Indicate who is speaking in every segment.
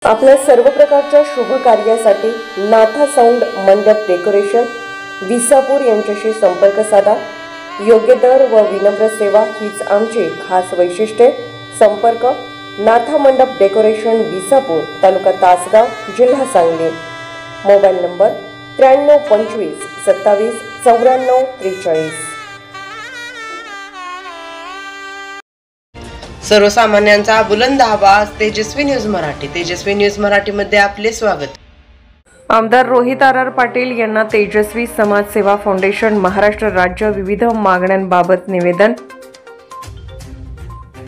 Speaker 1: आपल्या सर्व प्रकारच्या शुभ कार्यासाठी नाथा साऊंड मंडप डेकोरेशन विसापूर यांच्याशी संपर्क साधा। योग्य दर व विनम्र सेवा हीच आमची खास वैशिष्ट्ये। संपर्क नाथा मंडप डेकोरेशन विसापूर, तालुका तासगाव, जिल्हा सांगली। Mobile number 93 25 27 94 43।
Speaker 2: सर्वसामान्यांचा बुलंद आवाज तेजस्वी न्यूज मराठी। तेजस्वी न्यूज मराठी मध्ये आपले स्वागत।
Speaker 1: आमदार रोहित आर पाटील यांना तेजस्वी समाज सेवा फाउंडेशन महाराष्ट्र राज्य विविध मागण्यांबाबत निवेदन।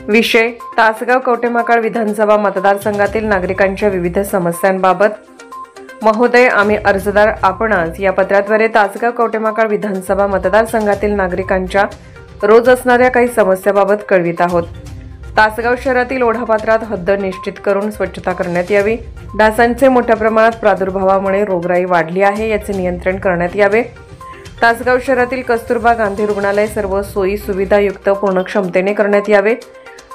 Speaker 1: विषय तासगाव कवटेमहाकाळ विधानसभा मतदारसंघातील नागरिकांच्या विविध समस्यांबाबत। महोदय, आम्ही अर्जदार आपणास या पत्राद्वारे तासगाव कवटेमहाकाळ विधानसभा मतदारसंघातील नागरिकांच्या रोज असणाऱ्या काही समस्याबाबत कळवित आहोत। तासगाव शहरातील ओढापात्रात हद्द निश्चित करून स्वच्छता करण्यात यावी। डासांचे मोठ्या प्रमाणात प्रादुर्भावामुळे रोगराई वाढली आहे, याचे नियंत्रण करण्यात यावे। तासगाव शहरातील कस्तुरबा गांधी रुग्णालय सर्व सोयी सुविधायुक्त पूर्ण क्षमतेने करण्यात यावे।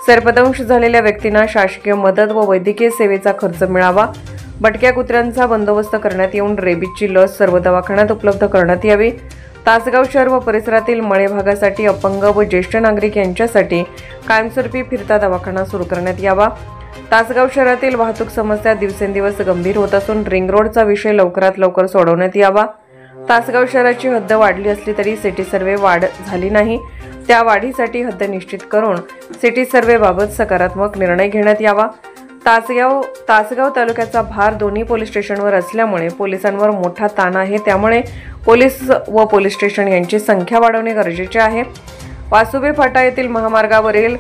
Speaker 1: सर्पदंश झालेल्या व्यक्तींना शासकीय मदत व वैद्यकीय सेवेचा खर्च मिळावा। भटक्या कुत्र्यांचा बंदोबस्त करण्यात येऊन रेबीजची लस सर्व दवाखान्यात उपलब्ध करण्यात यावी। तासगाव शहर व परिसरातील मळे भागासाठी अपंग व ज्येष्ठ नागरिक यांच्यासाठी कायमस्वरूपी फिरता दवाखाना सुरू करण्यात यावा। तासगाव शहरातील वाहतूक समस्या दिवसेंदिवस गंभीर होत असून रिंग रोडचा विषय लवकरात लवकर सोडवण्यात यावा। तासगाव शहराची हद्द वाढली असली तरी सिटी सर्व्हे वाढ झाली नाही, त्या वाढीसाठी हद्द निश्चित करून सिटी सर्व्हेबाबत सकारात्मक निर्णय घेण्यात यावा। तासगाव तालुक्याचा भार दोन्ही पोलीस स्टेशनवर असल्यामुळे पोलिसांवर मोठा ताण आहे, त्यामुळे पोलीस व पोलीस स्टेशन यांची संख्या वाढवणे गरजेचे आहे। वासुबे फाटा येथील महामार्गावरील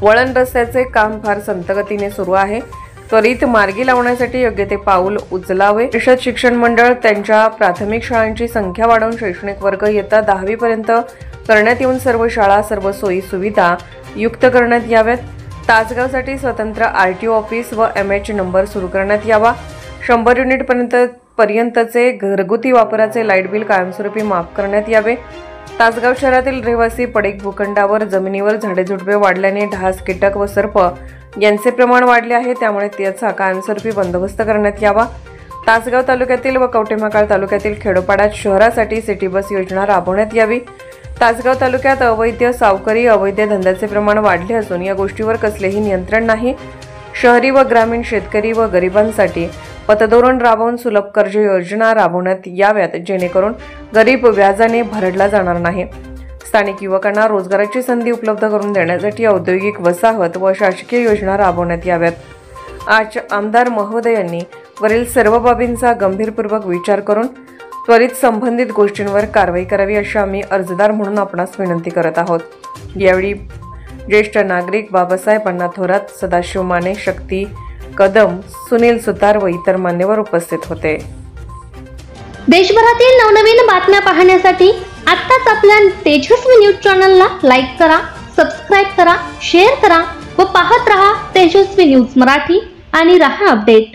Speaker 1: वळण रस्त्याचे काम फार संतगतीने सुरू आहे, त्वरित मार्गी लावण्यासाठी योग्य ते पाऊल उचलावे। परिषद शिक्षण मंडळ त्यांच्या प्राथमिक शाळांची संख्या वाढवून शैक्षणिक वर्ग इयत्ता 10वी पर्यंत करण्यात येऊन सर्व शाळा सर्व सोयी सुविधा युक्त करण्यात याव्यात। तासगावसाठी स्वतंत्र RTO ऑफिस व MH नंबर सुरू करण्यात यावा। 100 युनिट पर्यंतचे घरगुती वापराचे लाईट बिल कायमस्वरूपी माफ करण्यात यावे। तासगाव शहरातील रहिवासी पडीक भूखंडावर जमिनीवर झाडेझुडपे वाढल्याने ढास, कीटक व सर्प यांचे प्रमाण वाढले आहे, त्यामुळे त्याचा कायमस्वरूपी बंदोबस्त करण्यात यावा। तासगाव तालुक्यातील व कवटेमहाकाळ तालुक्यातील खेडोपाड्यात शहरासाठी सिटी बस योजना राबवण्यात यावी। तासगाव तालुक्यात अवैध सावकारी अवैध धंद्याचे प्रमाण वाढले असून या गोष्टीवर कसलेही नियंत्रण नाही। शहरी व ग्रामीण शेतकरी व गरिबांसाठी पतधोरण राबवून सुलभ कर्ज योजना राबवण्यात याव्यात, जेणेकरून गरीब व्याजाने भरडला जाणार नाही। स्थानिक युवकांना रोजगाराची संधी उपलब्ध करून देण्यासाठी औद्योगिक वसाहत व शासकीय योजना राबवण्यात याव्यात। आज आमदार महोदयांनी वरील सर्व बाबींचा गंभीरपूर्वक विचार करून त्वरित संबंधित गोष्टींवर कारवाई करावी, अशी आम्ही अर्जदार म्हणून आपणास विनंती करत आहोत। यावेळी ज्येष्ठ नागरिक बाबासाहेब अण्णा थोरात, सदाशिव माने, शक्ती कदम, सुनील सुतार व इतर मान्यवर उपस्थित होते।
Speaker 3: देशभरातील नवनवीन बातम्या पाहण्यासाठी आत्ताच आपल्या तेजस्वी न्यूज चॅनलला लाईक करा, सबस्क्राईब करा, शेअर करा व पाहत रहा तेजस्वी न्यूज मराठी आणि रहा अपडेट।